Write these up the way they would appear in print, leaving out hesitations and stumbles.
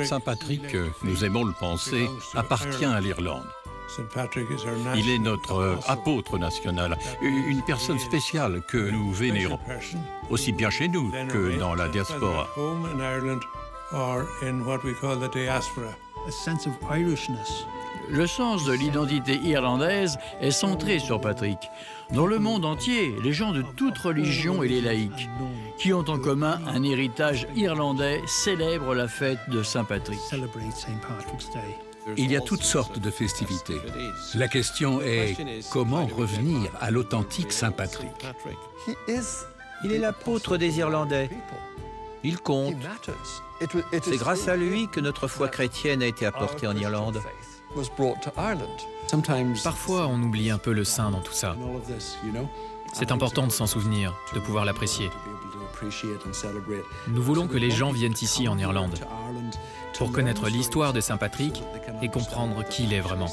Saint Patrick, nous aimons le penser, appartient à l'Irlande. Il est notre apôtre national, une personne spéciale que nous vénérons, aussi bien chez nous que dans la diaspora. Le sens de l'identité irlandaise est centré sur Patrick. Dans le monde entier, les gens de toutes religions et les laïcs, qui ont en commun un héritage irlandais, célèbrent la fête de Saint Patrick. Il y a toutes sortes de festivités. La question est comment revenir à l'authentique Saint Patrick. Il est l'apôtre des Irlandais. Il compte. C'est grâce à lui que notre foi chrétienne a été apportée en Irlande. Parfois, on oublie un peu le saint dans tout ça. C'est important de s'en souvenir, de pouvoir l'apprécier. Nous voulons que les gens viennent ici en Irlande pour connaître l'histoire de Saint Patrick et comprendre qui il est vraiment.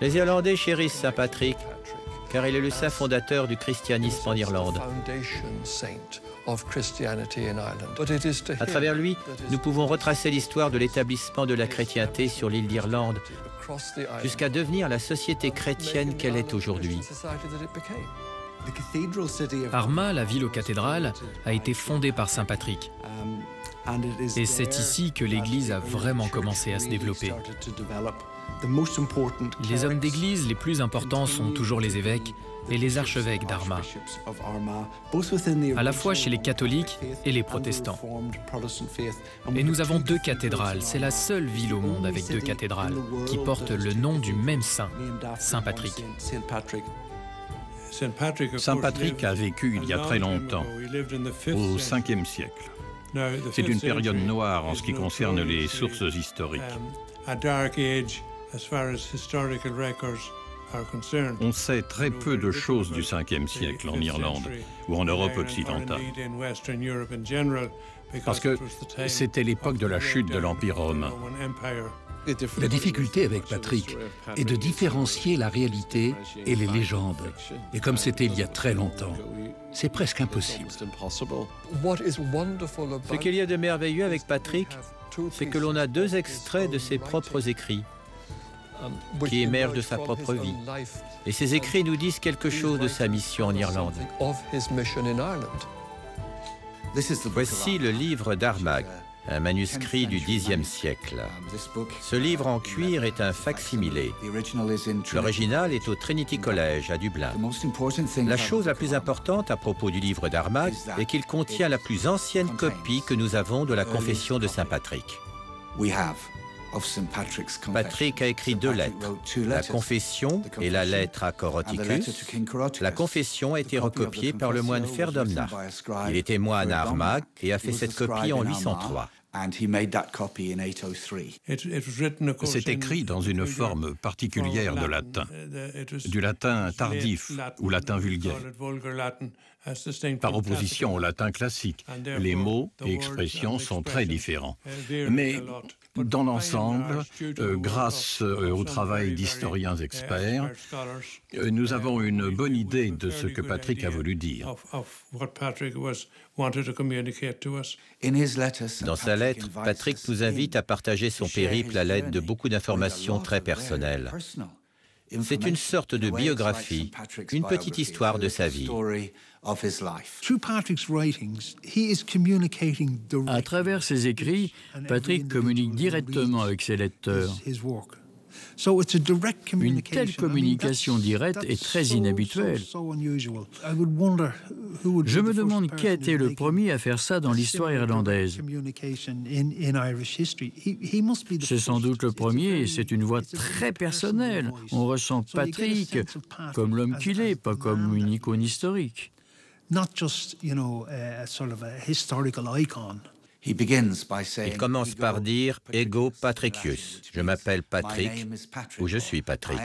Les Irlandais chérissent Saint Patrick car il est le saint fondateur du christianisme en Irlande. À travers lui, nous pouvons retracer l'histoire de l'établissement de la chrétienté sur l'île d'Irlande jusqu'à devenir la société chrétienne qu'elle est aujourd'hui. Armagh, la ville aux cathédrales, a été fondée par Saint Patrick. Et c'est ici que l'Église a vraiment commencé à se développer. Les hommes d'église les plus importants sont toujours les évêques et les archevêques d'Armagh, à la fois chez les catholiques et les protestants. Et nous avons 2 cathédrales. C'est la seule ville au monde avec 2 cathédrales qui portent le nom du même saint, Saint Patrick. Saint Patrick a vécu il y a très longtemps, au 5e siècle. C'est une période noire en ce qui concerne les sources historiques. On sait très peu de choses du 5e siècle en Irlande ou en Europe occidentale, parce que c'était l'époque de la chute de l'Empire romain. La difficulté avec Patrick est de différencier la réalité et les légendes. Et comme c'était il y a très longtemps, c'est presque impossible. Ce qu'il y a de merveilleux avec Patrick, c'est que l'on a 2 extraits de ses propres écrits qui émergent de sa propre vie. Et ces écrits nous disent quelque chose de sa mission en Irlande. Voici le livre d'Armagh, un manuscrit du Xe siècle. Ce livre en cuir est un fac-similé. L'original est au Trinity College à Dublin. La chose la plus importante à propos du livre d'Armagh est qu'il contient la plus ancienne copie que nous avons de la confession de Saint Patrick. Patrick a écrit 2 lettres, la confession et la lettre à Coroticus. La confession a été recopiée par le moine Ferdomnach. Il était moine à Armagh et a fait cette copie en 803. C'est écrit dans une forme particulière de latin, du latin tardif ou latin vulgaire, par opposition au latin classique. Les mots et expressions sont très différents. Mais dans l'ensemble, grâce au travail d'historiens experts, nous avons une bonne idée de ce que Patrick a voulu dire. Dans sa lettre, Patrick nous invite à partager son périple à l'aide de beaucoup d'informations très personnelles. C'est une sorte de biographie, une petite histoire de sa vie. À travers ses écrits, Patrick communique directement avec ses lecteurs. Une telle communication directe est très inhabituelle. Je me demande qui a été le premier à faire ça dans l'histoire irlandaise. C'est sans doute le premier et c'est une voix très personnelle. On ressent Patrick comme l'homme qu'il est, pas comme une icône historique. Il commence par dire « Ego Patricius ». Je m'appelle Patrick ou je suis Patrick.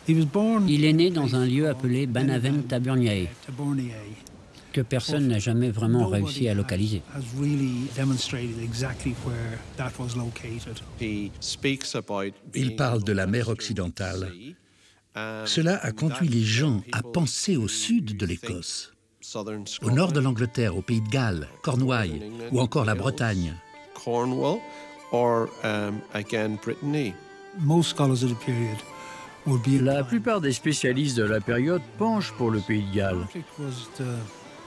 Il est né dans un lieu appelé Banavent-Taburniae, que personne n'a jamais vraiment réussi à localiser. Il parle de la mer occidentale. Cela a conduit les gens à penser au sud de l'Écosse, au nord de l'Angleterre, au Pays de Galles, Cornouailles ou encore la Bretagne. La plupart des spécialistes de la période penchent pour le Pays de Galles.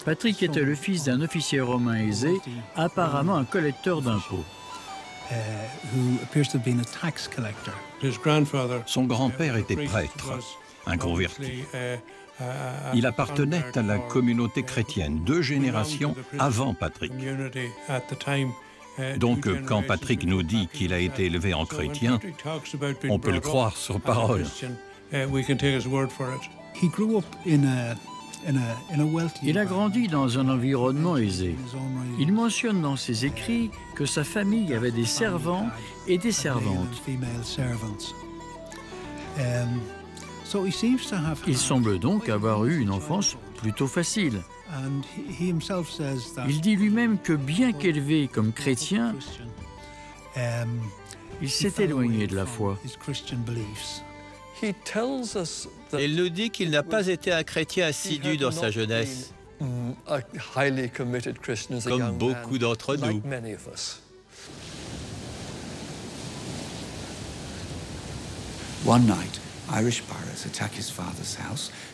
Patrick était le fils d'un officier romain aisé, apparemment un collecteur d'impôts. Son grand-père était prêtre, un converti. Il appartenait à la communauté chrétienne 2 générations avant Patrick. Donc, quand Patrick nous dit qu'il a été élevé en chrétien, on peut le croire sur parole. Il a grandi dans un environnement aisé. Il mentionne dans ses écrits que sa famille avait des servants et des servantes. Il semble donc avoir eu une enfance plutôt facile. Il dit lui-même que bien qu'élevé comme chrétien, il s'est éloigné de la foi. Il nous dit qu'il n'a pas été un chrétien assidu dans sa jeunesse, comme beaucoup d'entre nous.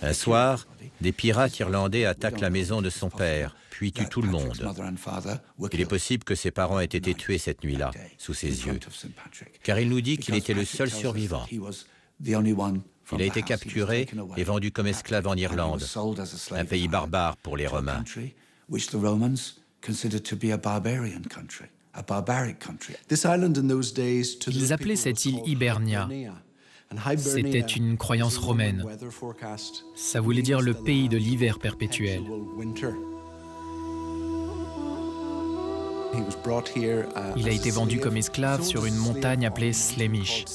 Un soir, des pirates irlandais attaquent la maison de son père, puis tuent tout le monde. Il est possible que ses parents aient été tués cette nuit-là, sous ses yeux, car il nous dit qu'il était le seul survivant. Il a été capturé et vendu comme esclave en Irlande, un pays barbare pour les Romains. Ils appelaient cette île Hibernia. C'était une croyance romaine. Ça voulait dire le pays de l'hiver perpétuel. Il a été vendu comme esclave sur une montagne appelée Slemish.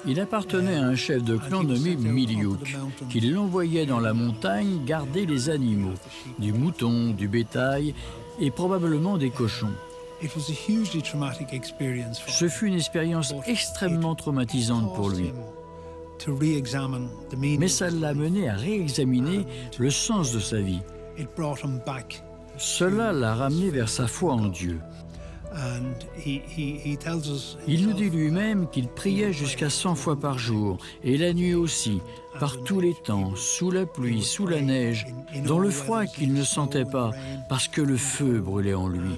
Il appartenait à un chef de clan nommé Miliuk, qui l'envoyait dans la montagne garder les animaux, du mouton, du bétail et probablement des cochons. Ce fut une expérience extrêmement traumatisante pour lui. Mais ça l'a mené à réexaminer le sens de sa vie. Cela l'a ramené vers sa foi en Dieu. Il nous dit lui-même qu'il priait jusqu'à 100 fois par jour, et la nuit aussi, par tous les temps, sous la pluie, sous la neige, dans le froid qu'il ne sentait pas, parce que le feu brûlait en lui.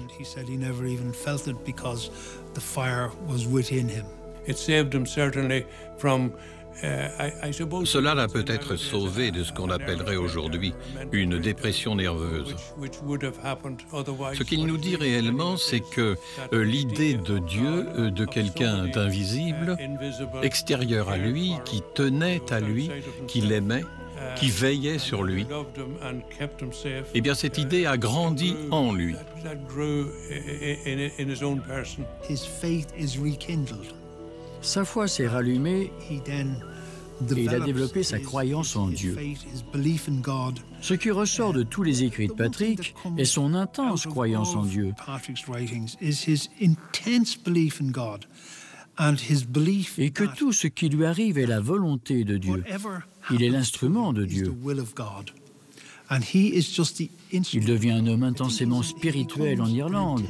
Cela l'a peut-être sauvé de ce qu'on appellerait aujourd'hui une dépression nerveuse. Ce qu'il nous dit réellement, c'est que l'idée de Dieu, de quelqu'un d'invisible, extérieur à lui, qui tenait à lui, qui l'aimait, qui veillait sur lui, eh bien cette idée a grandi en lui. Sa foi s'est rallumée et il a développé sa croyance en Dieu. Ce qui ressort de tous les écrits de Patrick est son intense croyance en Dieu. Et que tout ce qui lui arrive est la volonté de Dieu. Il est l'instrument de Dieu. Il devient un homme intensément spirituel en Irlande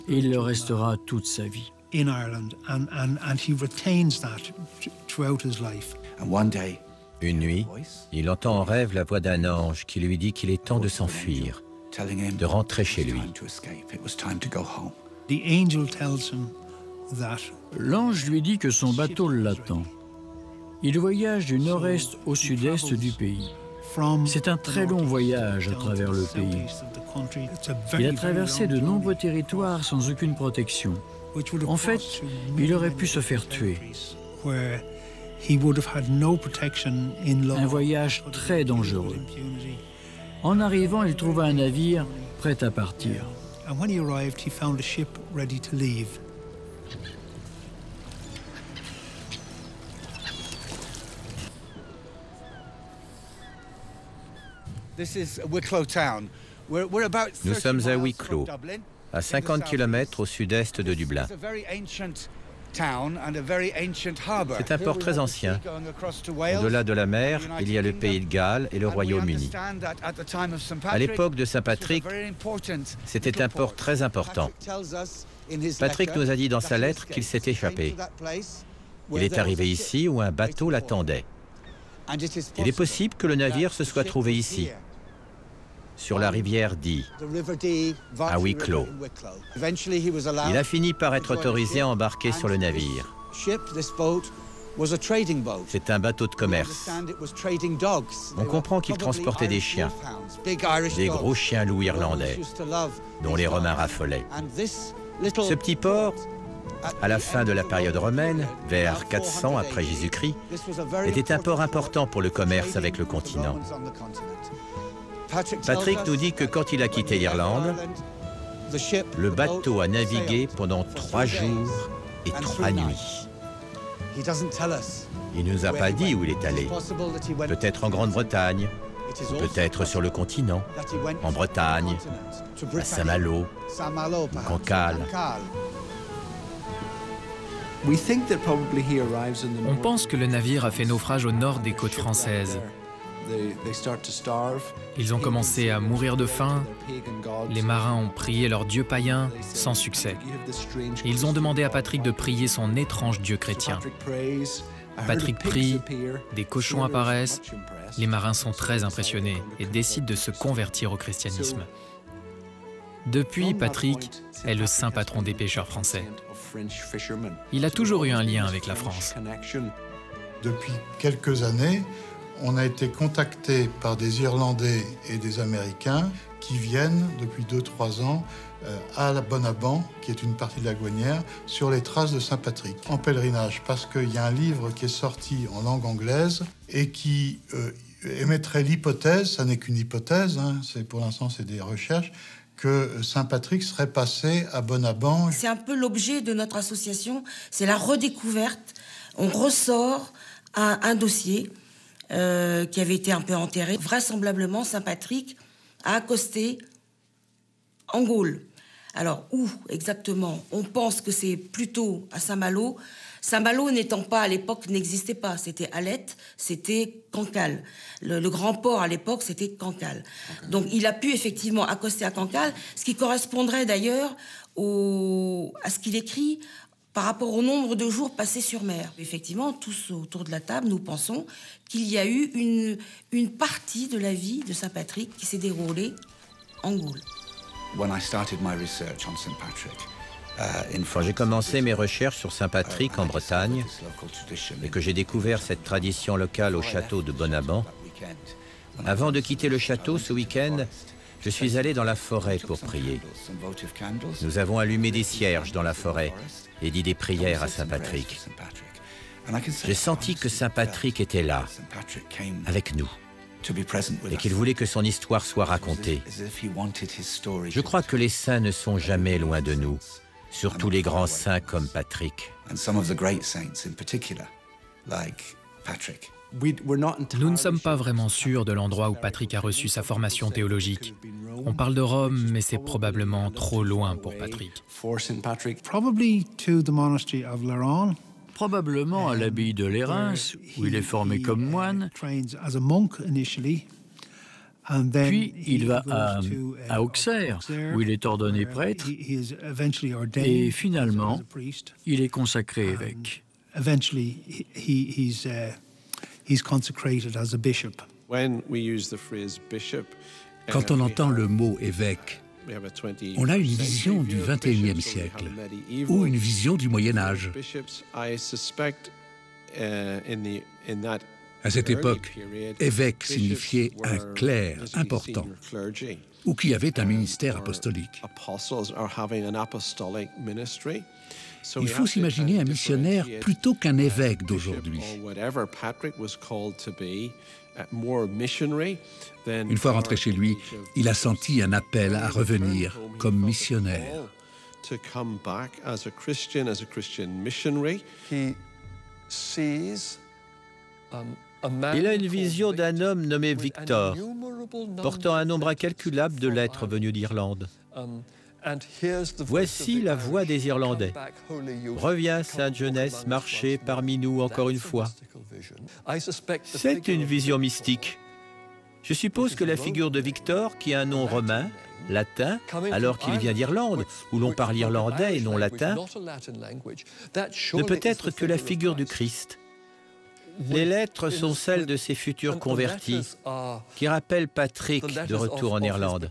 et il le restera toute sa vie. Une nuit, il entend en rêve la voix d'un ange qui lui dit qu'il est temps de s'enfuir, de rentrer chez lui. L'ange lui dit que son bateau l'attend. Il voyage du nord-est au sud-est du pays. C'est un très long voyage à travers le pays. Il a traversé de nombreux territoires sans aucune protection. En fait, il aurait pu se faire tuer. Un voyage très dangereux. En arrivant, il trouva un navire prêt à partir. Nous sommes à Wicklow, à 50 km au sud-est de Dublin. C'est un port très ancien. Au-delà de la mer, il y a le pays de Galles et le Royaume-Uni. À l'époque de Saint Patrick, c'était un port très important. Patrick nous a dit dans sa lettre qu'il s'est échappé. Il est arrivé ici où un bateau l'attendait. Il est possible que le navire se soit trouvé ici, sur la rivière Dee, à Wicklow. Il a fini par être autorisé à embarquer sur le navire. C'est un bateau de commerce. On comprend qu'il transportait des chiens, des gros chiens loups irlandais, dont les Romains raffolaient. Ce petit port, à la fin de la période romaine, vers 400 après Jésus-Christ, était un port important pour le commerce avec le continent. Patrick nous dit que quand il a quitté l'Irlande, le bateau a navigué pendant 3 jours et 3 nuits. Il ne nous a pas dit où il est allé. Peut-être en Grande-Bretagne, peut-être sur le continent, en Bretagne, à Saint-Malo, Cancale. On pense que le navire a fait naufrage au nord des côtes françaises. Ils ont commencé à mourir de faim. Les marins ont prié leur dieu païen sans succès. Ils ont demandé à Patrick de prier son étrange dieu chrétien. Patrick prie, des cochons apparaissent. Les marins sont très impressionnés et décident de se convertir au christianisme. Depuis, Patrick est le saint patron des pêcheurs français. Il a toujours eu un lien avec la France. Depuis quelques années, on a été contacté par des Irlandais et des Américains qui viennent depuis 2-3 ans à la Bonabant, qui est une partie de la Gouanière, sur les traces de Saint-Patrick, en pèlerinage, parce qu'il y a un livre qui est sorti en langue anglaise et qui émettrait l'hypothèse, ça n'est qu'une hypothèse, hein, pour l'instant c'est des recherches, que Saint-Patrick serait passé à Bonabant. C'est un peu l'objet de notre association, c'est la redécouverte. On ressort un dossier qui avait été un peu enterré. Vraisemblablement, Saint-Patrick a accosté en Gaule. Alors, où exactement? On pense que c'est plutôt à Saint-Malo. Saint-Malo n'étant pas, à l'époque, n'existait pas. C'était Alette, c'était Cancale. Le grand port, à l'époque, c'était Cancale. Donc, il a pu effectivement accoster à Cancale, ce qui correspondrait d'ailleurs à ce qu'il écrit par rapport au nombre de jours passés sur mer. Effectivement, tous autour de la table, nous pensons qu'il y a eu une partie de la vie de Saint-Patrick qui s'est déroulée en Gaule. Quand j'ai commencé mes recherches sur Saint-Patrick en Bretagne et que j'ai découvert cette tradition locale au château de Bonabant, avant de quitter le château ce week-end, je suis allé dans la forêt pour prier. Nous avons allumé des cierges dans la forêt et dit des prières à Saint-Patrick. J'ai senti que Saint-Patrick était là, avec nous, et qu'il voulait que son histoire soit racontée. Je crois que les saints ne sont jamais loin de nous, surtout les grands saints comme Patrick. Nous ne sommes pas vraiment sûrs de l'endroit où Patrick a reçu sa formation théologique. On parle de Rome, mais c'est probablement trop loin pour Patrick. Probablement à l'abbaye de Lérins, où il est formé comme moine. Puis il va à Auxerre, où il est ordonné prêtre. Et finalement, il est consacré évêque. Quand on entend le mot évêque, on a une vision du XXIe siècle ou une vision du Moyen Âge. À cette époque, évêque signifiait un clerc important ou qui avait un ministère apostolique. Il faut s'imaginer un missionnaire plutôt qu'un évêque d'aujourd'hui. Une fois rentré chez lui, il a senti un appel à revenir comme missionnaire. Il a une vision d'un homme nommé Victor, portant un nombre incalculable de lettres venues d'Irlande. Voici la voix des Irlandais. Reviens, Sainte Jeunesse, marcher parmi nous encore une fois. C'est une vision mystique. Je suppose que la figure de Victor, qui a un nom romain, latin, alors qu'il vient d'Irlande, où l'on parle irlandais et non latin, ne peut être que la figure du Christ. Les lettres sont celles de ces futurs convertis qui rappellent Patrick de retour en Irlande.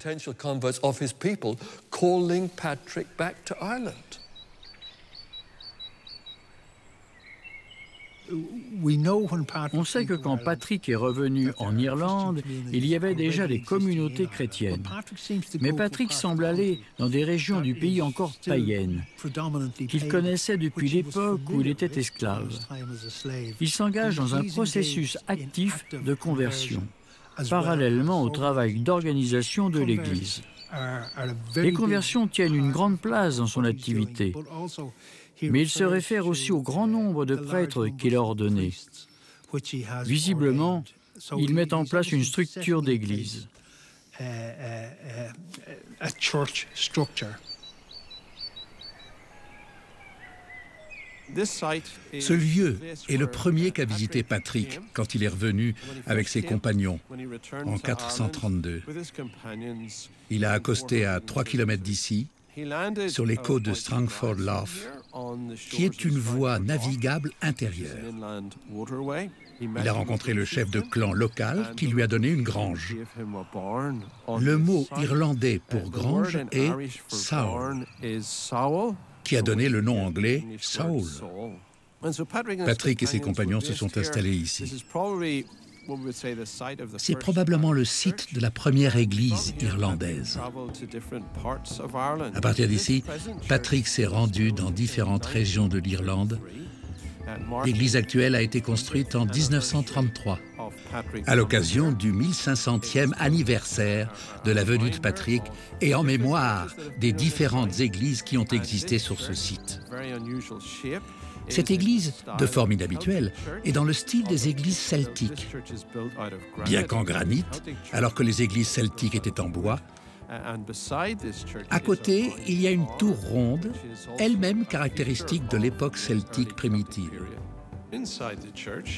On sait que quand Patrick est revenu en Irlande, il y avait déjà des communautés chrétiennes. Mais Patrick semble aller dans des régions du pays encore païennes, qu'il connaissait depuis l'époque où il était esclave. Il s'engage dans un processus actif de conversion, parallèlement au travail d'organisation de l'Église. Les conversions tiennent une grande place dans son activité. Mais il se réfère aussi au grand nombre de prêtres qu'il a ordonnés. Visiblement, il met en place une structure d'église. Ce lieu est le premier qu'a visité Patrick quand il est revenu avec ses compagnons en 432. Il a accosté à 3 km d'ici, sur les côtes de Strangford Lough, qui est une voie navigable intérieure. Il a rencontré le chef de clan local qui lui a donné une grange. Le mot irlandais pour grange est « Saul », qui a donné le nom anglais « Saul ». Patrick et ses compagnons se sont installés ici. C'est probablement le site de la première église irlandaise. À partir d'ici, Patrick s'est rendu dans différentes régions de l'Irlande. L'église actuelle a été construite en 1933, à l'occasion du 1500e anniversaire de la venue de Patrick et en mémoire des différentes églises qui ont existé sur ce site. Cette église, de forme inhabituelle, est dans le style des églises celtiques. Bien qu'en granit, alors que les églises celtiques étaient en bois, à côté, il y a une tour ronde, elle-même caractéristique de l'époque celtique primitive.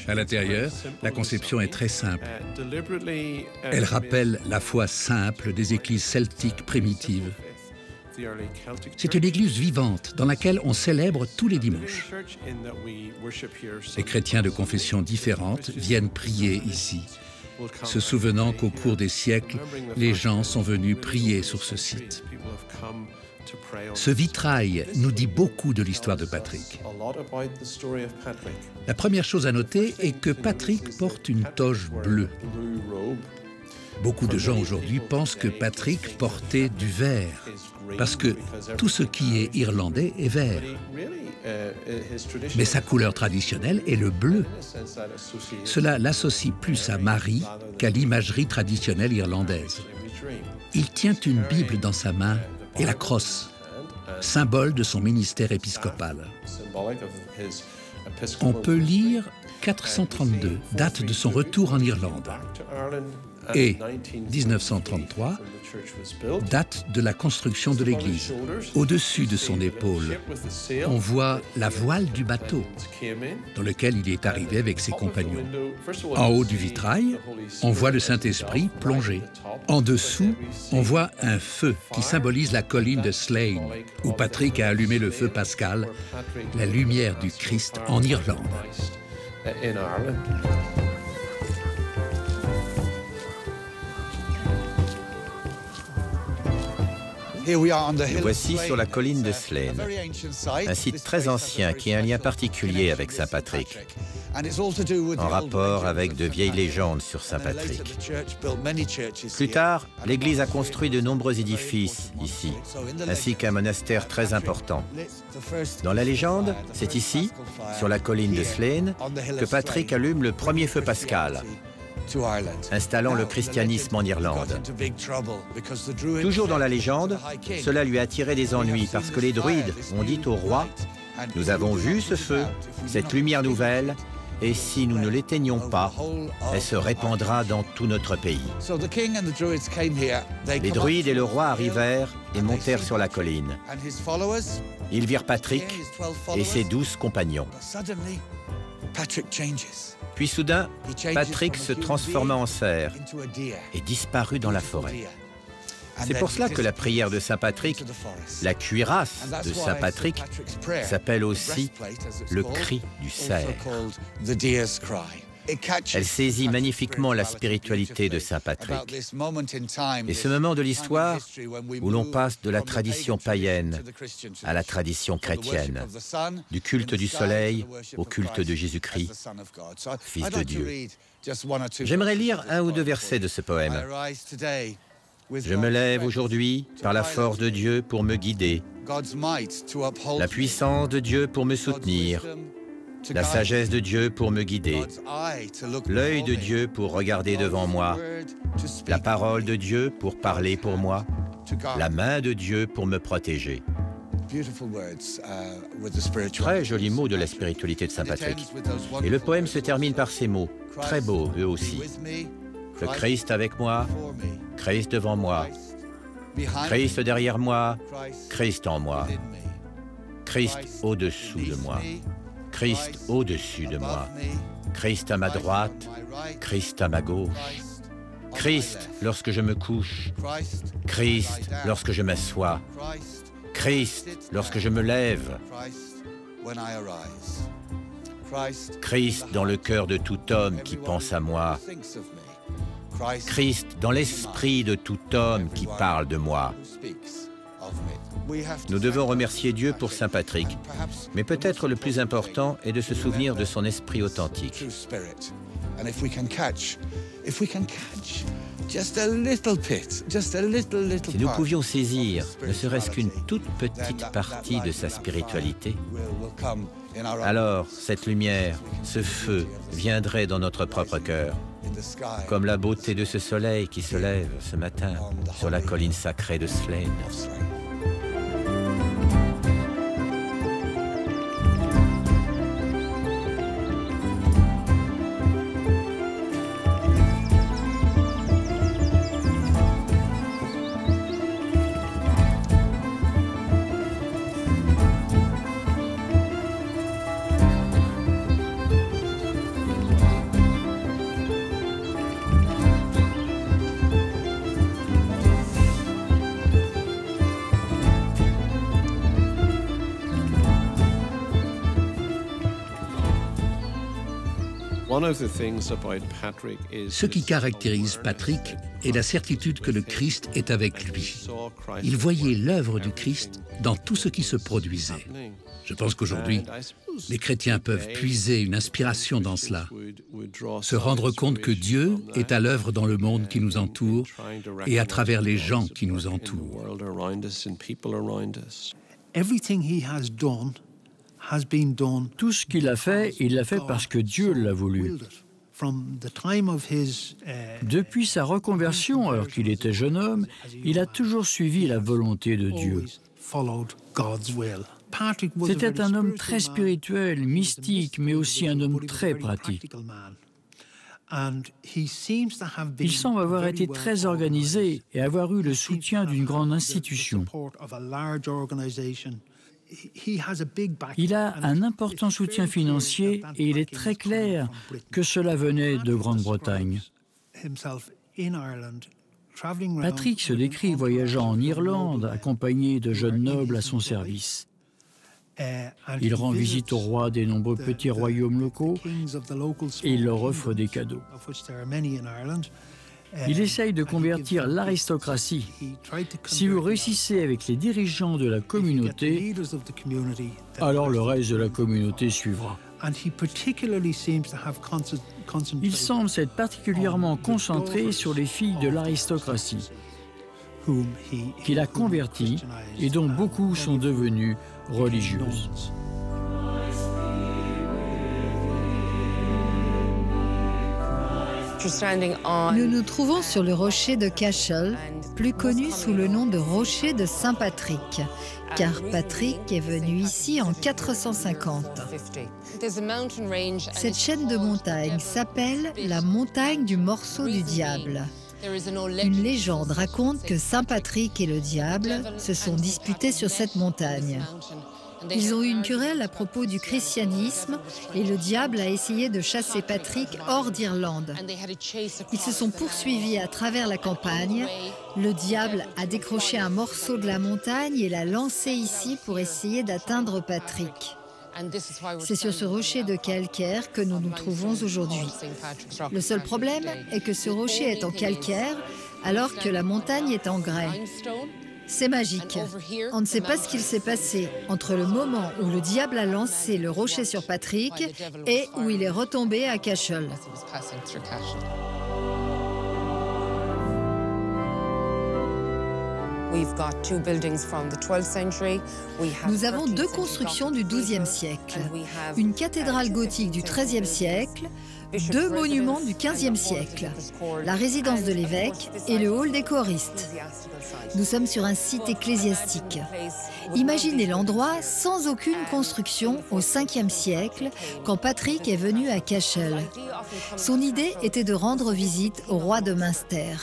À l'intérieur, la conception est très simple. Elle rappelle la foi simple des églises celtiques primitives. C'est une église vivante dans laquelle on célèbre tous les dimanches. Les chrétiens de confessions différentes viennent prier ici, se souvenant qu'au cours des siècles, les gens sont venus prier sur ce site. Ce vitrail nous dit beaucoup de l'histoire de Patrick. La première chose à noter est que Patrick porte une toge bleue. Beaucoup de gens aujourd'hui pensent que Patrick portait du vert, parce que tout ce qui est irlandais est vert. Mais sa couleur traditionnelle est le bleu. Cela l'associe plus à Marie qu'à l'imagerie traditionnelle irlandaise. Il tient une Bible dans sa main et la crosse, symbole de son ministère épiscopal. On peut lire 432, date de son retour en Irlande, et 1933, date de la construction de l'église. Au-dessus de son épaule, on voit la voile du bateau dans lequel il est arrivé avec ses compagnons. En haut du vitrail, on voit le Saint-Esprit plongé. En dessous, on voit un feu qui symbolise la colline de Slane, où Patrick a allumé le feu pascal, la lumière du Christ en Irlande. Voici sur la colline de Slane, un site très ancien qui a un lien particulier avec Saint Patrick, en rapport avec de vieilles légendes sur Saint Patrick. Plus tard, l'Église a construit de nombreux édifices ici, ainsi qu'un monastère très important. Dans la légende, c'est ici, sur la colline de Slane, que Patrick allume le premier feu pascal. installant le christianisme en Irlande. Toujours dans la légende, cela lui a tiré des ennuis parce que les druides ont dit au roi « Nous avons vu ce feu, cette lumière nouvelle, et si nous ne l'éteignons pas, elle se répandra dans tout notre pays. » Les druides et le roi arrivèrent et montèrent sur la colline. Ils virent Patrick et ses 12 compagnons. Puis soudain, Patrick se transforma en cerf et disparut dans la forêt. C'est pour cela que la prière de Saint Patrick, la cuirasse de Saint Patrick, s'appelle aussi le cri du cerf. Elle saisit magnifiquement la spiritualité de Saint Patrick. Et ce moment de l'histoire où l'on passe de la tradition païenne à la tradition chrétienne, du culte du soleil au culte de Jésus-Christ, Fils de Dieu. J'aimerais lire un ou deux versets de ce poème. Je me lève aujourd'hui par la force de Dieu pour me guider, la puissance de Dieu pour me soutenir, la sagesse de Dieu pour me guider, l'œil de Dieu pour regarder devant moi, la parole de Dieu pour parler pour moi, la main de Dieu pour me protéger. Très jolis mots de la spiritualité de Saint Patrick. Et le poème se termine par ces mots, très beaux eux aussi. Le Christ avec moi, Christ devant moi, Christ derrière moi, Christ en moi, Christ au-dessous de moi, Christ au-dessus de moi, Christ à ma droite, Christ à ma gauche, Christ lorsque je me couche, Christ lorsque je m'assois, Christ lorsque je me lève, Christ dans le cœur de tout homme qui pense à moi, Christ dans l'esprit de tout homme qui parle de moi. Nous devons remercier Dieu pour Saint Patrick, mais peut-être le plus important est de se souvenir de son esprit authentique. Si nous pouvions saisir ne serait-ce qu'une toute petite partie de sa spiritualité, alors cette lumière, ce feu viendrait dans notre propre cœur, comme la beauté de ce soleil qui se lève ce matin sur la colline sacrée de Slane. Ce qui caractérise Patrick est la certitude que le Christ est avec lui. Il voyait l'œuvre du Christ dans tout ce qui se produisait. Je pense qu'aujourd'hui, les chrétiens peuvent puiser une inspiration dans cela, se rendre compte que Dieu est à l'œuvre dans le monde qui nous entoure et à travers les gens qui nous entourent. Tout ce qu'il a fait, il l'a fait parce que Dieu l'a voulu. Depuis sa reconversion, alors qu'il était jeune homme, il a toujours suivi la volonté de Dieu. C'était un homme très spirituel, mystique, mais aussi un homme très pratique. Il semble avoir été très organisé et avoir eu le soutien d'une grande institution. Il a un important soutien financier et il est très clair que cela venait de Grande-Bretagne. Patrick se décrit voyageant en Irlande, accompagné de jeunes nobles à son service. Il rend visite aux rois des nombreux petits royaumes locaux et il leur offre des cadeaux. Il essaye de convertir l'aristocratie. Si vous réussissez avec les dirigeants de la communauté, alors le reste de la communauté suivra. Il semble s'être particulièrement concentré sur les filles de l'aristocratie, qu'il a converties et dont beaucoup sont devenues religieuses. Nous nous trouvons sur le rocher de Cashel, plus connu sous le nom de rocher de Saint Patrick, car Patrick est venu ici en 450. Cette chaîne de montagnes s'appelle la montagne du morceau du diable. Une légende raconte que Saint Patrick et le diable se sont disputés sur cette montagne. Ils ont eu une querelle à propos du christianisme et le diable a essayé de chasser Patrick hors d'Irlande. Ils se sont poursuivis à travers la campagne. Le diable a décroché un morceau de la montagne et l'a lancé ici pour essayer d'atteindre Patrick. C'est sur ce rocher de calcaire que nous nous trouvons aujourd'hui. Le seul problème est que ce rocher est en calcaire alors que la montagne est en grès. C'est magique. On ne sait pas ce qu'il s'est passé entre le moment où le diable a lancé le rocher sur Patrick et où il est retombé à Cashel. Nous avons deux constructions du XIIe siècle, une cathédrale gothique du XIIIe siècle, deux monuments du XVe siècle, la résidence de l'évêque et le hall des choristes. Nous sommes sur un site ecclésiastique. Imaginez l'endroit sans aucune construction au Ve siècle, quand Patrick est venu à Cashel. Son idée était de rendre visite au roi de Munster.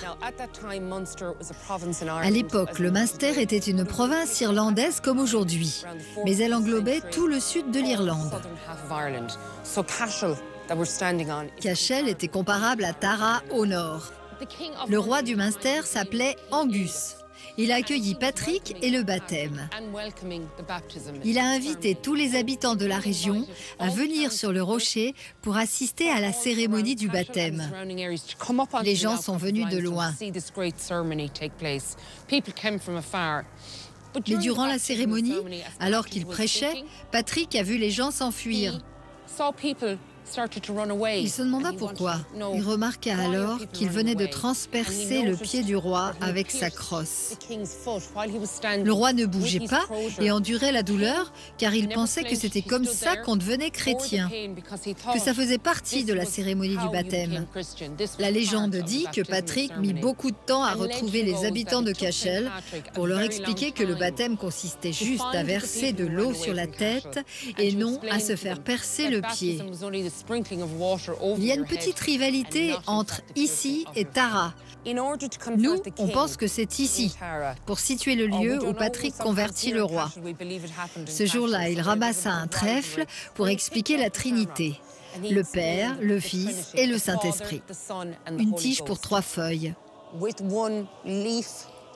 À l'époque, le Munster était une province irlandaise comme aujourd'hui, mais elle englobait tout le sud de l'Irlande. Cashel était comparable à Tara au nord. Le roi du Munster s'appelait Angus. Il a accueilli Patrick et le baptême. Il a invité tous les habitants de la région à venir sur le rocher pour assister à la cérémonie du baptême. Les gens sont venus de loin. Mais durant la cérémonie, alors qu'il prêchait, Patrick a vu les gens s'enfuir. Il se demanda pourquoi. Il remarqua alors qu'il venait de transpercer le pied du roi avec sa crosse. Le roi ne bougeait pas et endurait la douleur car il pensait que c'était comme ça qu'on devenait chrétien, que ça faisait partie de la cérémonie du baptême. La légende dit que Patrick mit beaucoup de temps à retrouver les habitants de Cashel pour leur expliquer que le baptême consistait juste à verser de l'eau sur la tête et non à se faire percer le pied. Il y a une petite rivalité entre ici et Tara. Nous, on pense que c'est ici, pour situer le lieu où Patrick convertit le roi. Ce jour-là, il ramassa un trèfle pour expliquer la Trinité, le Père, le Fils et le Saint-Esprit. Une tige pour 3 feuilles.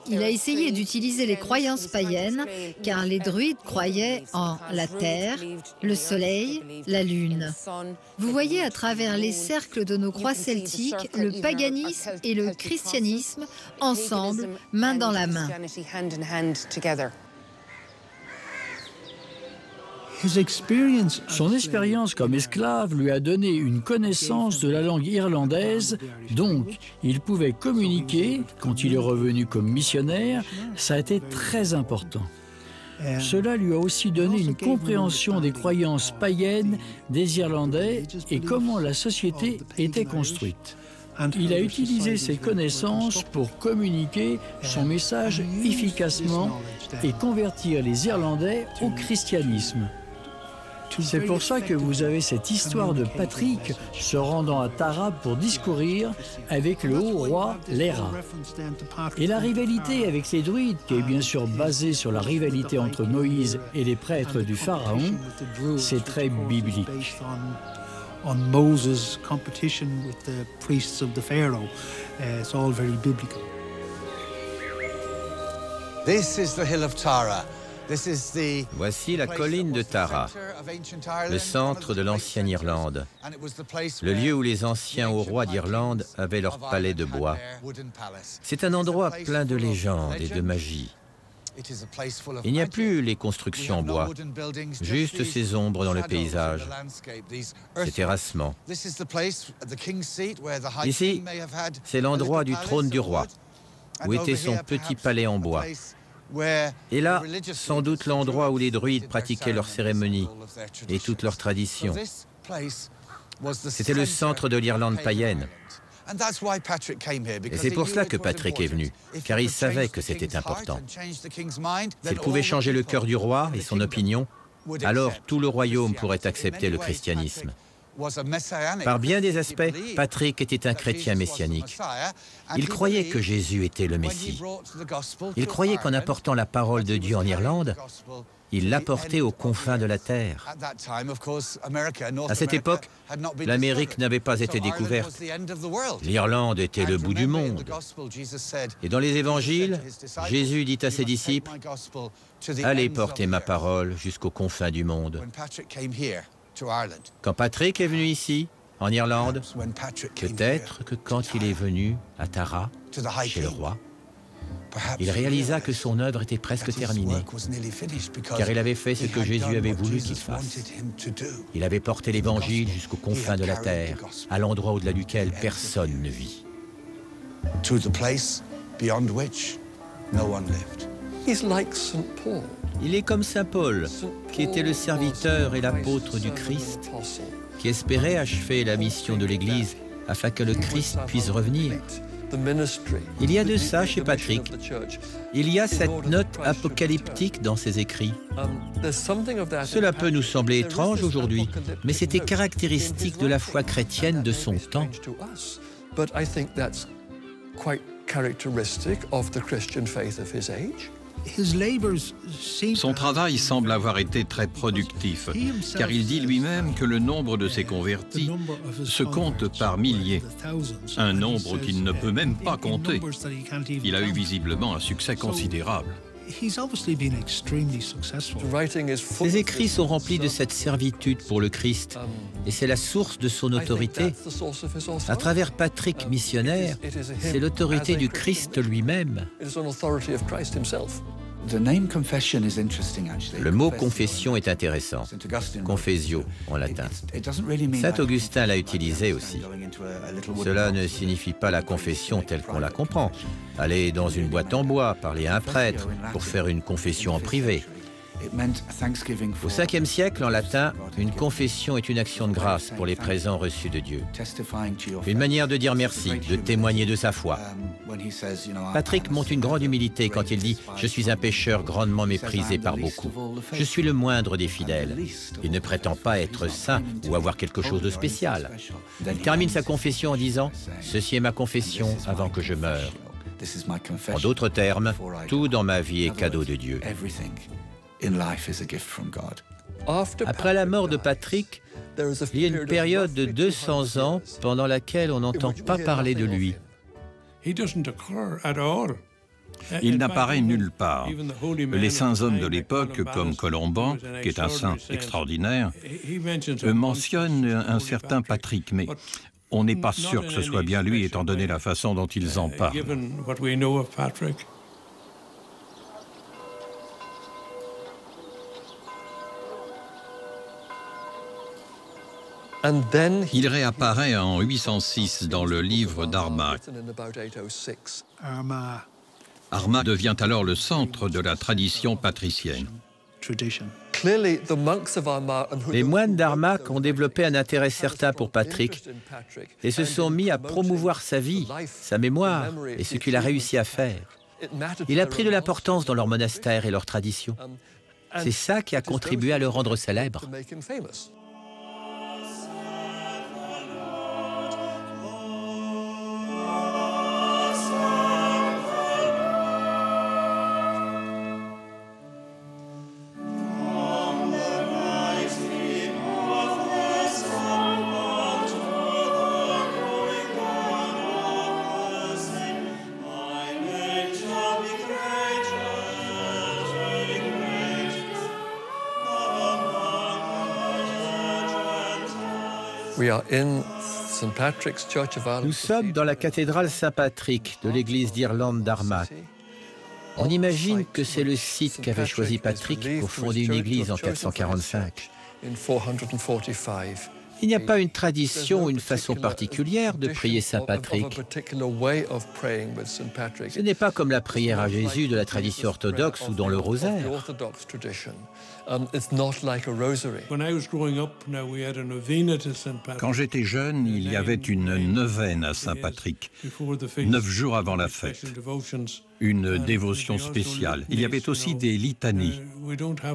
Il a essayé d'utiliser les croyances païennes, car les druides croyaient en la terre, le soleil, la lune. Vous voyez à travers les cercles de nos croix celtiques le paganisme et le christianisme ensemble, main dans la main. Son expérience comme esclave lui a donné une connaissance de la langue irlandaise, donc il pouvait communiquer quand il est revenu comme missionnaire. Ça a été très important. Cela lui a aussi donné une compréhension des croyances païennes des Irlandais et comment la société était construite. Il a utilisé ses connaissances pour communiquer son message efficacement et convertir les Irlandais au christianisme. C'est pour ça que vous avez cette histoire de Patrick se rendant à Tara pour discourir avec le haut roi Léra. Et la rivalité avec les druides, qui est bien sûr basée sur la rivalité entre Moïse et les prêtres du Pharaon, c'est très biblique. On Moses' competition with the priests of the Pharaoh. It's all very biblical. This is the hill of Tara. Voici la colline de Tara, le centre de l'ancienne Irlande, le lieu où les anciens hauts rois d'Irlande avaient leur palais de bois. C'est un endroit plein de légendes et de magie. Il n'y a plus les constructions en bois, juste ces ombres dans le paysage, ces terrassements. Ici, c'est l'endroit du trône du roi, où était son petit palais en bois. Et là, sans doute l'endroit où les druides pratiquaient leurs cérémonies et toutes leurs traditions. C'était le centre de l'Irlande païenne. Et c'est pour cela que Patrick est venu, car il savait que c'était important. S'il pouvait changer le cœur du roi et son opinion, alors tout le royaume pourrait accepter le christianisme. Par bien des aspects, Patrick était un chrétien messianique. Il croyait que Jésus était le Messie. Il croyait qu'en apportant la parole de Dieu en Irlande, il l'apportait aux confins de la terre. À cette époque, l'Amérique n'avait pas été découverte. L'Irlande était le bout du monde. Et dans les évangiles, Jésus dit à ses disciples, « Allez porter ma parole jusqu'aux confins du monde. » Quand Patrick est venu ici, en Irlande, peut-être que quand il est venu à Tara, chez le roi, il réalisa que son œuvre était presque terminée, car il avait fait ce que Jésus avait voulu qu'il fasse. Il avait porté l'Évangile jusqu'aux confins de la terre, à l'endroit au-delà duquel personne ne vit. Il est comme Saint Paul, qui était le serviteur et l'apôtre du Christ, qui espérait achever la mission de l'Église afin que le Christ puisse revenir. Il y a de ça chez Patrick. Il y a cette note apocalyptique dans ses écrits. Cela peut nous sembler étrange aujourd'hui, mais c'était caractéristique de la foi chrétienne de son temps. Son travail semble avoir été très productif, car il dit lui-même que le nombre de ses convertis se compte par milliers, un nombre qu'il ne peut même pas compter. Il a eu visiblement un succès considérable. Ses écrits sont remplis de cette servitude pour le Christ, et c'est la source de son autorité. À travers Patrick missionnaire, c'est l'autorité du Christ lui-même. Le mot confession est intéressant, confessio en latin. Saint Augustin l'a utilisé aussi. Cela ne signifie pas la confession telle qu'on la comprend. Aller dans une boîte en bois, parler à un prêtre pour faire une confession en privé. Au 5e siècle, en latin, une confession est une action de grâce pour les présents reçus de Dieu. Une manière de dire merci, de témoigner de sa foi. Patrick montre une grande humilité quand il dit « Je suis un pécheur grandement méprisé par beaucoup. Je suis le moindre des fidèles. » Il ne prétend pas être saint ou avoir quelque chose de spécial. Il termine sa confession en disant « Ceci est ma confession avant que je meure. » En d'autres termes, tout dans ma vie est cadeau de Dieu. Après la mort de Patrick, il y a une période de 200 ans pendant laquelle on n'entend pas parler de lui. Il n'apparaît nulle part. Les saints hommes de l'époque, comme Colomban, qui est un saint extraordinaire, mentionnent un certain Patrick, mais on n'est pas sûr que ce soit bien lui, étant donné la façon dont ils en parlent. Il réapparaît en 806 dans le livre d'Armagh. Armagh devient alors le centre de la tradition patricienne. Les moines d'Armagh ont développé un intérêt certain pour Patrick et se sont mis à promouvoir sa vie, sa mémoire et ce qu'il a réussi à faire. Il a pris de l'importance dans leur monastère et leur tradition. C'est ça qui a contribué à le rendre célèbre. Nous sommes dans la cathédrale Saint-Patrick de l'église d'Irlande d'Armagh. On imagine que c'est le site qu'avait choisi Patrick pour fonder une église en 445. Il n'y a pas une tradition ou une façon particulière de prier Saint Patrick. Ce n'est pas comme la prière à Jésus de la tradition orthodoxe ou dans le rosaire. Quand j'étais jeune, il y avait une neuvaine à Saint Patrick, 9 jours avant la fête. Une dévotion spéciale. Il y avait aussi des litanies.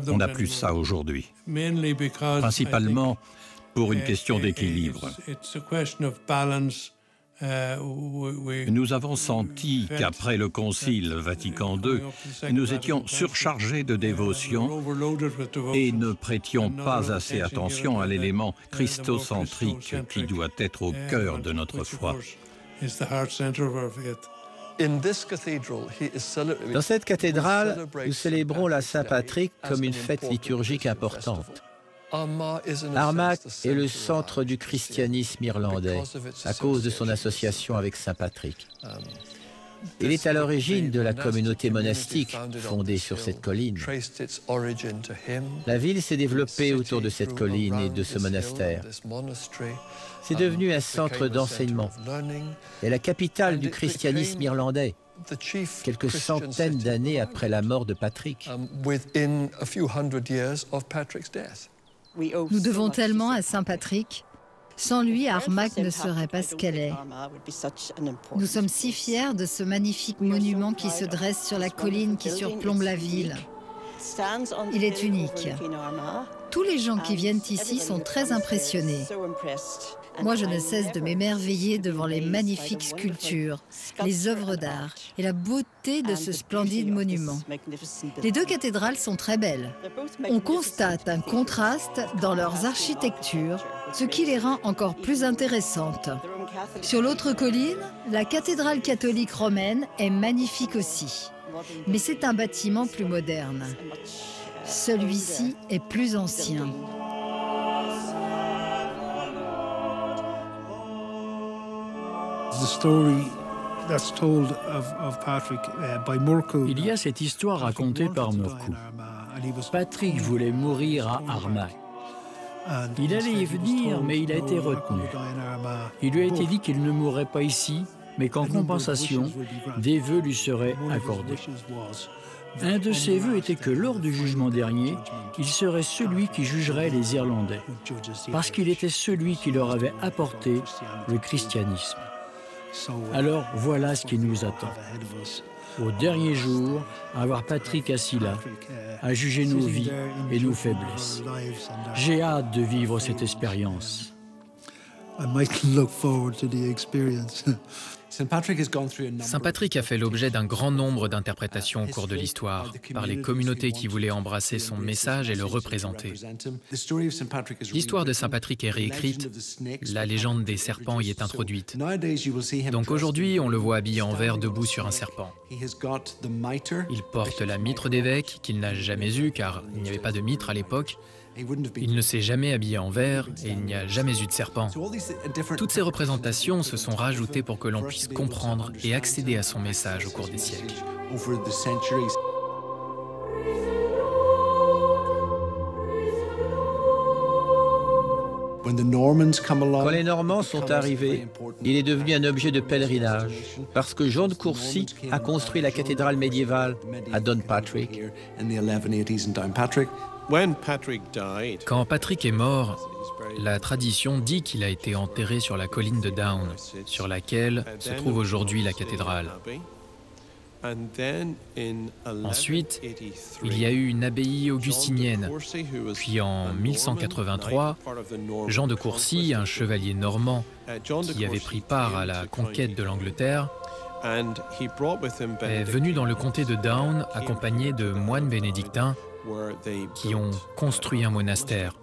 On n'a plus ça aujourd'hui. Principalement pour une question d'équilibre. Nous avons senti qu'après le Concile Vatican II, nous étions surchargés de dévotion et ne prêtions pas assez attention à l'élément christocentrique qui doit être au cœur de notre foi. Dans cette cathédrale, nous célébrons la Saint-Patrick comme une fête liturgique importante. Armagh est le centre du christianisme irlandais à cause de son association avec Saint Patrick. Il est à l'origine de la communauté monastique fondée sur cette colline. La ville s'est développée autour de cette colline et de ce monastère. C'est devenu un centre d'enseignement et la capitale du christianisme irlandais, quelques centaines d'années après la mort de Patrick. Nous devons tellement à Saint Patrick. Sans lui, Armagh ne serait pas ce qu'elle est. Nous sommes si fiers de ce magnifique monument qui se dresse sur la colline qui surplombe la ville. Il est unique. Tous les gens qui viennent ici sont très impressionnés. Moi, je ne cesse de m'émerveiller devant les magnifiques sculptures, les œuvres d'art et la beauté de ce splendide monument. Les deux cathédrales sont très belles. On constate un contraste dans leurs architectures, ce qui les rend encore plus intéressantes. Sur l'autre colline, la cathédrale catholique romaine est magnifique aussi. Mais c'est un bâtiment plus moderne. Celui-ci est plus ancien. Il y a cette histoire racontée par Murku. Patrick voulait mourir à Armagh. Il allait y venir, mais il a été retenu. Il lui a été dit qu'il ne mourrait pas ici, mais qu'en compensation, des vœux lui seraient accordés. Un de ses vœux était que lors du jugement dernier, il serait celui qui jugerait les Irlandais, parce qu'il était celui qui leur avait apporté le christianisme. Alors voilà ce qui nous attend. Au dernier jour, avoir Patrick assis là, à juger nos vies et nos faiblesses. J'ai hâte de vivre cette expérience. Saint Patrick a fait l'objet d'un grand nombre d'interprétations au cours de l'histoire, par les communautés qui voulaient embrasser son message et le représenter. L'histoire de Saint Patrick est réécrite, la légende des serpents y est introduite. Donc aujourd'hui, on le voit habillé en vert debout sur un serpent. Il porte la mitre d'évêque, qu'il n'a jamais eue car il n'y avait pas de mitre à l'époque. Il ne s'est jamais habillé en vert et il n'y a jamais eu de serpent. Toutes ces représentations se sont rajoutées pour que l'on puisse comprendre et accéder à son message au cours des siècles. Quand les Normands sont arrivés, il est devenu un objet de pèlerinage parce que Jean de Courcy a construit la cathédrale médiévale à Downpatrick. Quand Patrick est mort, la tradition dit qu'il a été enterré sur la colline de Down, sur laquelle se trouve aujourd'hui la cathédrale. Ensuite, il y a eu une abbaye augustinienne. Puis en 1183, Jean de Courcy, un chevalier normand qui avait pris part à la conquête de l'Angleterre, est venu dans le comté de Down accompagné de moines bénédictins qui ont construit un monastère.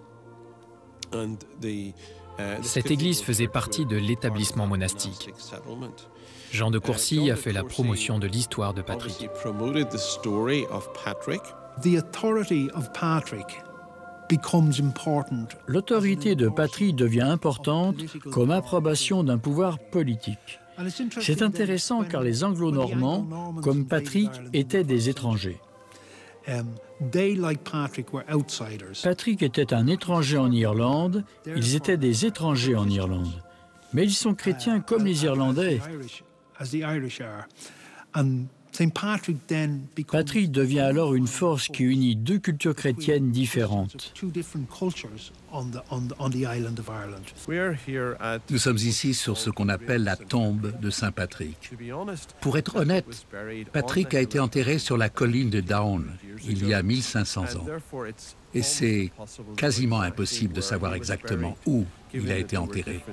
Cette église faisait partie de l'établissement monastique. Jean de Courcy a fait la promotion de l'histoire de Patrick. L'autorité de Patrick devient importante comme approbation d'un pouvoir politique. C'est intéressant car les Anglo-Normands, comme Patrick, étaient des étrangers. Patrick était un étranger en Irlande, ils étaient des étrangers en Irlande. Mais ils sont chrétiens comme les Irlandais. Patrick devient alors une force qui unit deux cultures chrétiennes différentes. Nous sommes ici sur ce qu'on appelle la tombe de Saint Patrick. Pour être honnête, Patrick a été enterré sur la colline de Down il y a 1500 ans. Et c'est quasiment impossible de savoir exactement où il a été enterré,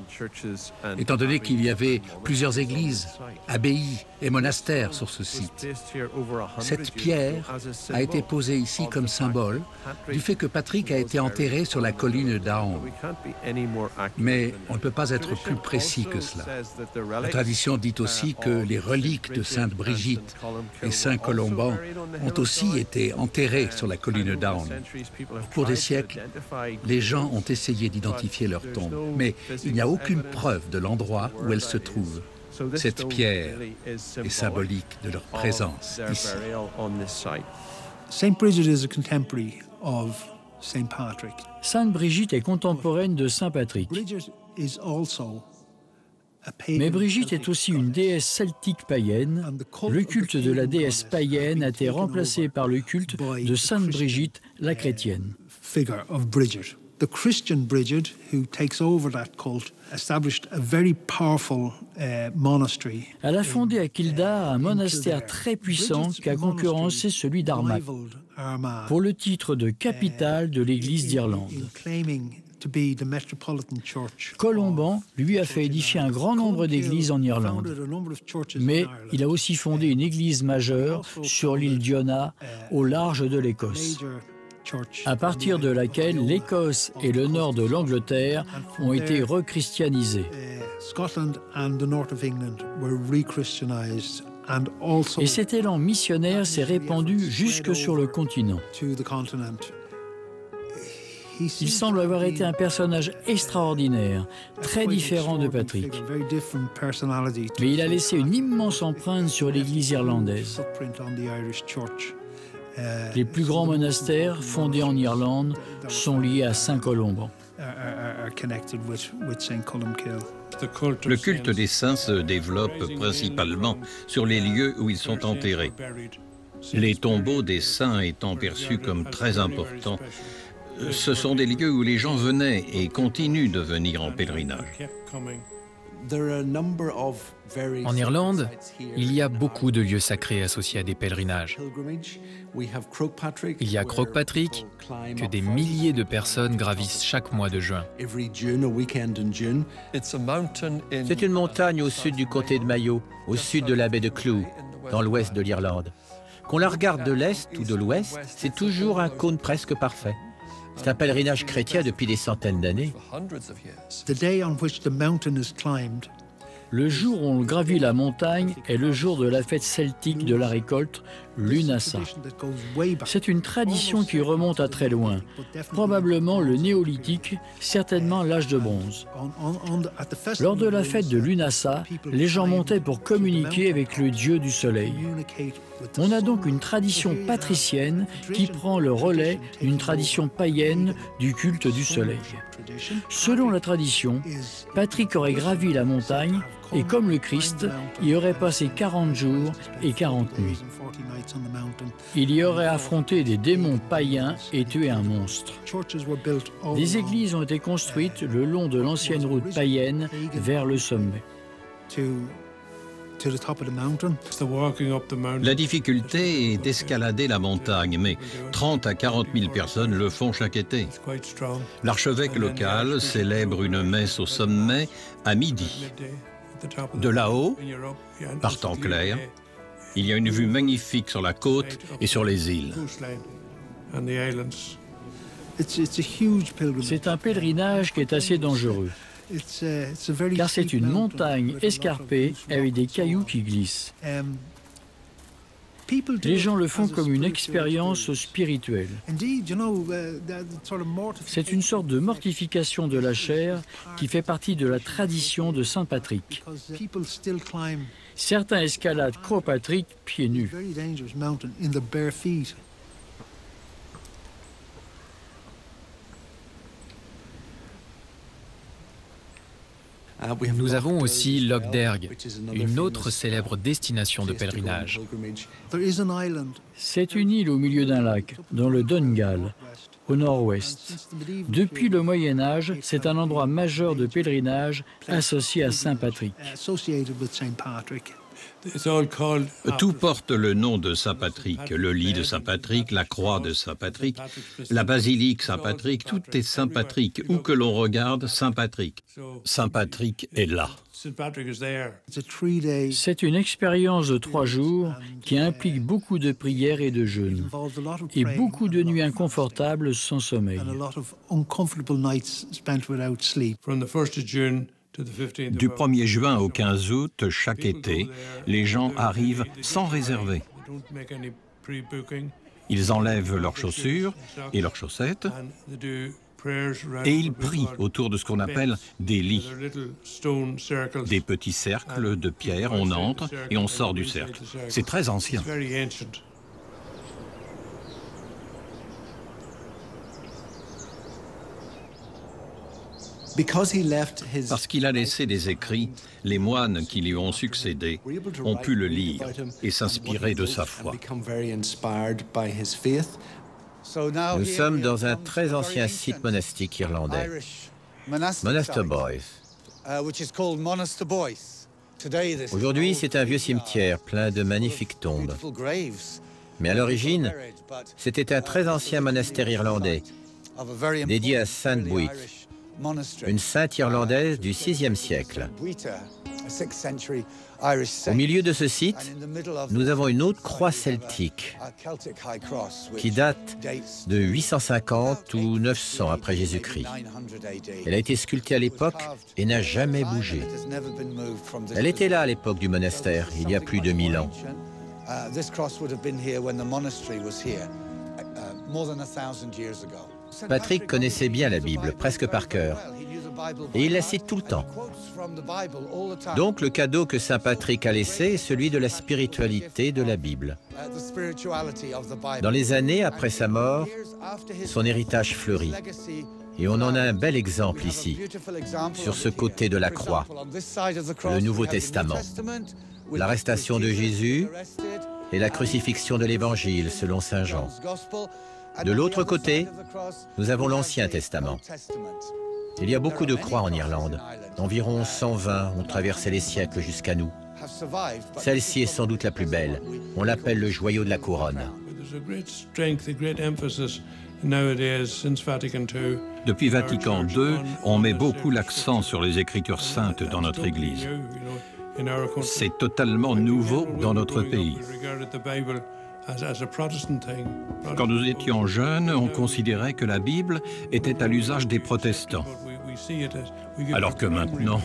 étant donné qu'il y avait plusieurs églises, abbayes et monastères sur ce site. Cette pierre a été posée ici comme symbole du fait que Patrick a été enterré sur la colline d'Aon. Mais on ne peut pas être plus précis que cela. La tradition dit aussi que les reliques de Sainte Brigitte et Saint Colomban ont aussi été enterrées sur la colline d'Aon. Pour des siècles, les gens ont essayé d'identifier leur tombe, mais il n'y a aucune preuve de l'endroit où elle se trouve. Cette pierre est symbolique de leur présence ici. Saint Bridget is a contemporary of Saint Patrick. Sainte Brigitte est contemporaine de Saint Patrick. Mais Brigitte est aussi une déesse celtique païenne. Le culte de la déesse païenne a été remplacé par le culte de Sainte Brigitte, la chrétienne. The Christian Bridget, who takes over that cult, established a very powerful monastery. Elle a fondé à Kildare un monastère très puissant qui a concurrencé celui d'Armagh pour le titre de capitale de l'Église d'Irlande. Colomban, lui, a fait édifier un grand nombre d'églises en Irlande. Mais il a aussi fondé une église majeure sur l'île d'Iona, au large de l'Écosse, à partir de laquelle l'Écosse et le nord de l'Angleterre ont été rechristianisés. Et cet élan missionnaire s'est répandu jusque sur le continent. Il semble avoir été un personnage extraordinaire, très différent de Patrick. Mais il a laissé une immense empreinte sur l'Église irlandaise. Les plus grands monastères fondés en Irlande sont liés à Saint Colomban. Le culte des saints se développe principalement sur les lieux où ils sont enterrés. Les tombeaux des saints étant perçus comme très importants, ce sont des lieux où les gens venaient et continuent de venir en pèlerinage. En Irlande, il y a beaucoup de lieux sacrés associés à des pèlerinages. Il y a Croagh Patrick, que des milliers de personnes gravissent chaque mois de juin. C'est une montagne au sud du comté de Mayo, au sud de la baie de Clew, dans l'ouest de l'Irlande. Qu'on la regarde de l'est ou de l'ouest, c'est toujours un cône presque parfait. C'est un pèlerinage chrétien depuis des centaines d'années. Le jour où on gravit la montagne est le jour de la fête celtique de la récolte, l'Unasa. C'est une tradition qui remonte à très loin, probablement le néolithique, certainement l'âge de bronze. Lors de la fête de l'Unasa, les gens montaient pour communiquer avec le dieu du soleil. On a donc une tradition patricienne qui prend le relais d'une tradition païenne du culte du soleil. Selon la tradition, Patrick aurait gravi la montagne et comme le Christ, y aurait passé 40 jours et 40 nuits. Il y aurait affronté des démons païens et tué un monstre. Des églises ont été construites le long de l'ancienne route païenne vers le sommet. La difficulté est d'escalader la montagne, mais 30 à 40 000 personnes le font chaque été. L'archevêque local célèbre une messe au sommet à midi. De là-haut, par temps clair, il y a une vue magnifique sur la côte et sur les îles. C'est un pèlerinage qui est assez dangereux, car c'est une montagne escarpée avec des cailloux qui glissent. Les gens le font comme une expérience spirituelle. C'est une sorte de mortification de la chair qui fait partie de la tradition de Saint Patrick. Certains escaladent Croagh Patrick pieds nus. Nous avons aussi Loch Derg, une autre célèbre destination de pèlerinage. C'est une île au milieu d'un lac, dans le Donegal, au nord-ouest. Depuis le Moyen Âge, c'est un endroit majeur de pèlerinage associé à Saint Patrick. Tout porte le nom de Saint Patrick, le lit de Saint Patrick, la croix de Saint Patrick, la basilique Saint Patrick, tout est Saint Patrick. Où que l'on regarde, Saint Patrick. Saint Patrick est là. C'est une expérience de 3 jours qui implique beaucoup de prières et de jeûnes, et beaucoup de nuits inconfortables sans sommeil. Du 1er juin au 15 août, chaque été, les gens arrivent sans réserver. Ils enlèvent leurs chaussures et leurs chaussettes et ils prient autour de ce qu'on appelle des lits. Des petits cercles de pierre, on entre et on sort du cercle. C'est très ancien. Parce qu'il a laissé des écrits, les moines qui lui ont succédé ont pu le lire et s'inspirer de sa foi. Nous sommes dans un très ancien site monastique irlandais, Monaster Boys. Aujourd'hui, c'est un vieux cimetière plein de magnifiques tombes. Mais à l'origine, c'était un très ancien monastère irlandais, dédié à Sainte Buit, une sainte irlandaise du VIe siècle. Au milieu de ce site, nous avons une autre croix celtique qui date de 850 ou 900 après Jésus-Christ. Elle a été sculptée à l'époque et n'a jamais bougé. Elle était là à l'époque du monastère, il y a plus de 1000 ans. Patrick connaissait bien la Bible, presque par cœur, et il la cite tout le temps. Donc le cadeau que Saint Patrick a laissé est celui de la spiritualité de la Bible. Dans les années après sa mort, son héritage fleurit. Et on en a un bel exemple ici, sur ce côté de la croix, le Nouveau Testament, l'arrestation de Jésus et la crucifixion de l'Évangile selon Saint Jean. De l'autre côté, nous avons l'Ancien Testament. Il y a beaucoup de croix en Irlande. Environ 120 ont traversé les siècles jusqu'à nous. Celle-ci est sans doute la plus belle. On l'appelle le joyau de la couronne. Depuis Vatican II, on met beaucoup l'accent sur les Écritures saintes dans notre Église. C'est totalement nouveau dans notre pays. Quand nous étions jeunes, on considérait que la Bible était à l'usage des protestants. Alors que maintenant,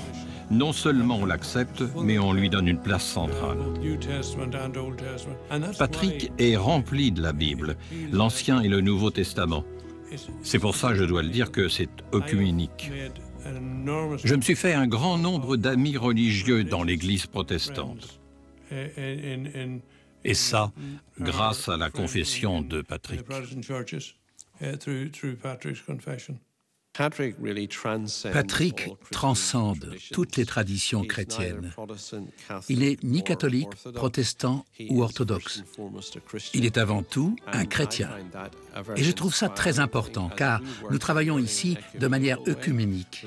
non seulement on l'accepte, mais on lui donne une place centrale. Patrick est rempli de la Bible, l'Ancien et le Nouveau Testament. C'est pour ça, je dois le dire, que c'est œcuménique. Je me suis fait un grand nombre d'amis religieux dans l'Église protestante. Et ça, grâce à la confession de Patrick. Patrick transcende toutes les traditions chrétiennes. Il n'est ni catholique, protestant ou orthodoxe. Il est avant tout un chrétien. Et je trouve ça très important, car nous travaillons ici de manière œcuménique.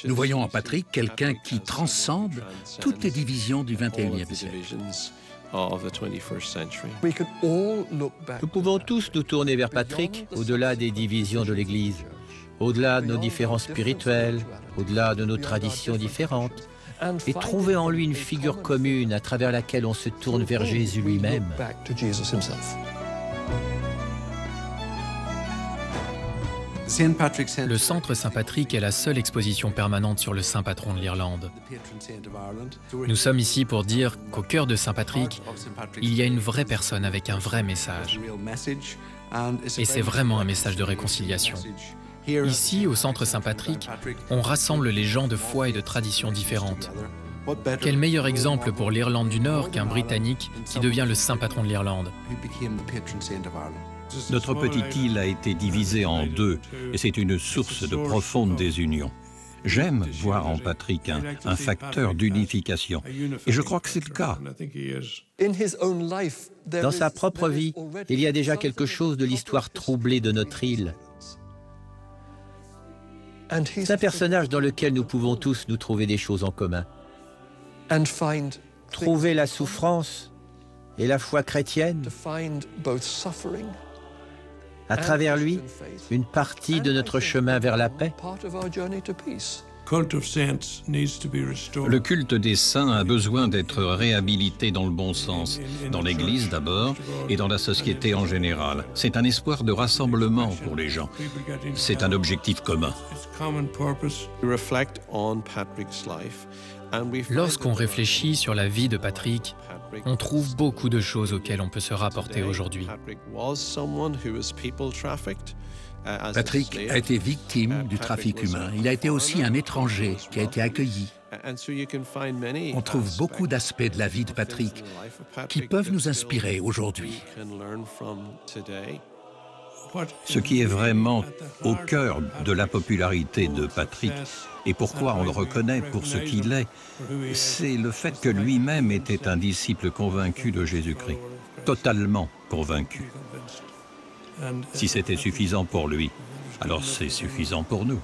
Nous voyons en Patrick quelqu'un qui transcende toutes les divisions du XXIe siècle. Nous pouvons tous nous tourner vers Patrick au-delà des divisions de l'Église, au-delà de nos différences spirituelles, au-delà de nos traditions différentes, et trouver en lui une figure commune à travers laquelle on se tourne vers Jésus lui-même. Le Centre Saint-Patrick est la seule exposition permanente sur le saint patron de l'Irlande. Nous sommes ici pour dire qu'au cœur de Saint-Patrick, il y a une vraie personne avec un vrai message. Et c'est vraiment un message de réconciliation. Ici, au Centre Saint-Patrick, on rassemble les gens de foi et de traditions différentes. Quel meilleur exemple pour l'Irlande du Nord qu'un Britannique qui devient le saint patron de l'Irlande. Notre petite île a été divisée en deux et c'est une source de profonde désunion. J'aime voir en Patrick un facteur d'unification. Et je crois que c'est le cas. Dans sa propre vie, il y a déjà quelque chose de l'histoire troublée de notre île. C'est un personnage dans lequel nous pouvons tous nous trouver des choses en commun. Trouver la souffrance et la foi chrétienne. À travers lui, une partie de notre chemin vers la paix. Le culte des saints a besoin d'être réhabilité dans le bon sens, dans l'Église d'abord et dans la société en général. C'est un espoir de rassemblement pour les gens. C'est un objectif commun. Lorsqu'on réfléchit sur la vie de Patrick, on trouve beaucoup de choses auxquelles on peut se rapporter aujourd'hui. Patrick a été victime du trafic humain. Il a été aussi un étranger qui a été accueilli. On trouve beaucoup d'aspects de la vie de Patrick qui peuvent nous inspirer aujourd'hui. Ce qui est vraiment au cœur de la popularité de Patrick et pourquoi on le reconnaît pour ce qu'il est, c'est le fait que lui-même était un disciple convaincu de Jésus-Christ, totalement convaincu. Si c'était suffisant pour lui, alors c'est suffisant pour nous.